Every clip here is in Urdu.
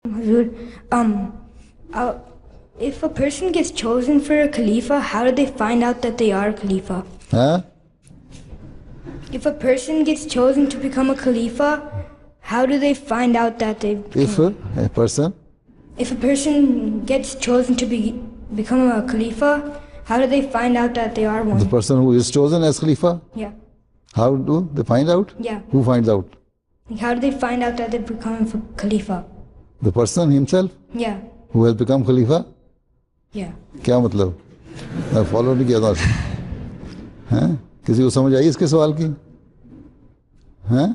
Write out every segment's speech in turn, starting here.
Hazur, if a person gets chosen for a Khalifa, how do they find out that they are a Khalifa? Huh? If a person gets chosen to become a Khalifa, how do they find out that they If a person, If a person gets chosen to become a Khalifa, how do they find out that they are one? the person who is chosen as Khalifa, Yeah. how do they find out? Yeah. Who finds out? Like, how do they find out that they become a Khalifa? The person himself Yeah. who has become Khalifa? Yeah. کیا مطلب؟ میں فالو نہیں کیا تھا ہیں؟ کسی کو سمجھ آئی اس کے سوال کی؟ ہیں؟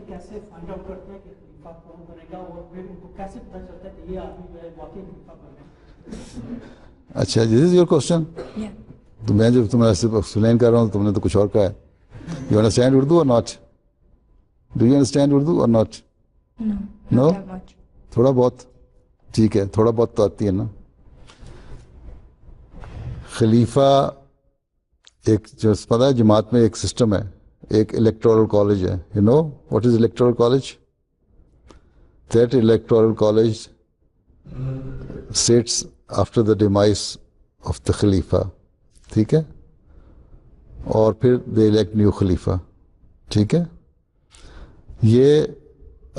کیسے فائنڈ آؤٹ کرتے ہیں کہ خلیفہ کون بنے گا اور پھر ان کو کیسے پتہ چلتا ہے کہ یہ آدمی جو ہے واقعی خلیفہ بنے گا؟ اچھا دس از یور کوشچن. Yeah. تو میں جو تمہیں صرف ایکسپلین کر رہا ہوں تم نے تو کچھ اور کہا ہے. یو انڈرسٹینڈ اردو اور not? Do you understand Urdu اور not? No. No? Not that much. تھوڑا بہت ٹھیک ہے، تھوڑا بہت تو آتی ہے نا. خلیفہ ایک جو پتہ ہے جماعت میں ایک سسٹم ہے، ایک الیکٹورل کالج ہے. You know what is electoral college? That electoral college sits after the demise of the خلیفہ. ٹھیک ہے، اور پھر دے الیکٹ نیو خلیفہ. ٹھیک ہے، یہ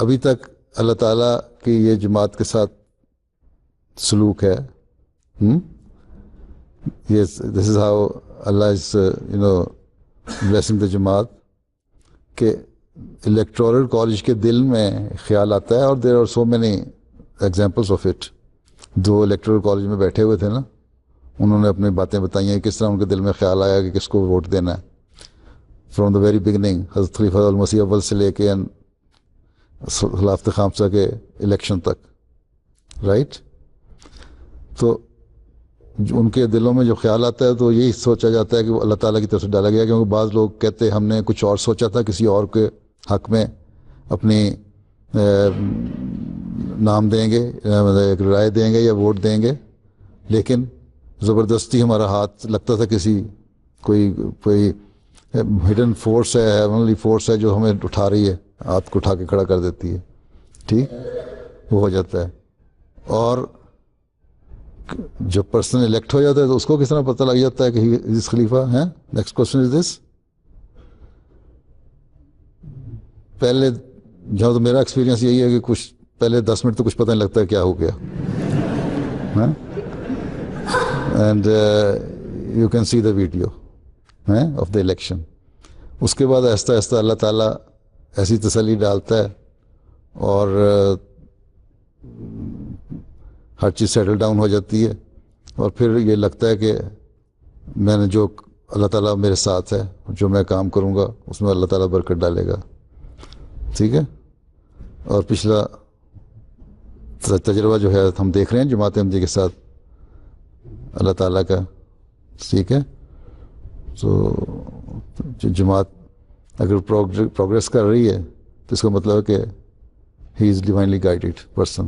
ابھی تک اللہ تعالیٰ کی یہ جماعت کے ساتھ سلوک ہے. یہ دس از ہاؤ اللہ is you know blessing the جماعت کہ الیکٹورل کالج کے دل میں خیال آتا ہے. اور there are so many examples of it. جو الیکٹورل کالج میں بیٹھے ہوئے تھے نا، انہوں نے اپنی باتیں بتائی ہیں کس طرح ان کے دل میں خیال آیا کہ کس کو ووٹ دینا ہے. فرام دا ویری بگننگ حضرت خلیفہ المسیح اول سے لے کے خلافت خامسہ کے الیکشن تک، رائٹ. تو ان کے دلوں میں جو خیال آتا ہے تو یہی سوچا جاتا ہے کہ وہ اللہ تعالیٰ کی طرف سے ڈالا گیا. کیونکہ بعض لوگ کہتے ہم نے کچھ اور سوچا تھا، کسی اور کے حق میں اپنی نام دیں گے، ایک رائے دیں گے یا ووٹ دیں گے، لیکن زبردستی ہمارا ہاتھ لگتا تھا کسی کوئی ہڈن فورس ہے، ہیونلی فورس ہے جو ہمیں اٹھا رہی ہے، ہاتھ کو اٹھا کے کھڑا کر دیتی ہے. ٹھیک، وہ ہو جاتا ہے. اور جب پرسن الیکٹ ہو جاتا ہے تو اس کو کس طرح پتہ لگ جاتا ہے کہ اس خلیفہ ہیں؟ نیکسٹ کوشچن از دس. پہلے جہاں تو میرا ایکسپیرینس یہی ہے کہ کچھ پہلے 10 منٹ تو کچھ پتہ نہیں لگتا ہے کیا ہو گیا. And you can see the video of the election. اس کے بعد آہستہ آہستہ اللہ تعالیٰ ایسی تسلی ڈالتا ہے اور ہر چیز سیٹل ڈاؤن ہو جاتی ہے. اور پھر یہ لگتا ہے کہ میں نے جو اللہ تعالیٰ میرے ساتھ ہے، جو میں کام کروں گا اس میں اللہ تعالیٰ برکت ڈالے گا. ٹھیک ہے، اور پچھلا تجربہ جو ہے ہم دیکھ رہے ہیں جماعت احمدیہ کے ساتھ اللہ تعالیٰ کا. ٹھیک ہے، تو جماعت اگر پروگریس کر رہی ہے تو اس کا مطلب ہے کہ ہی از ڈیوائنلی گائیڈڈ پرسن.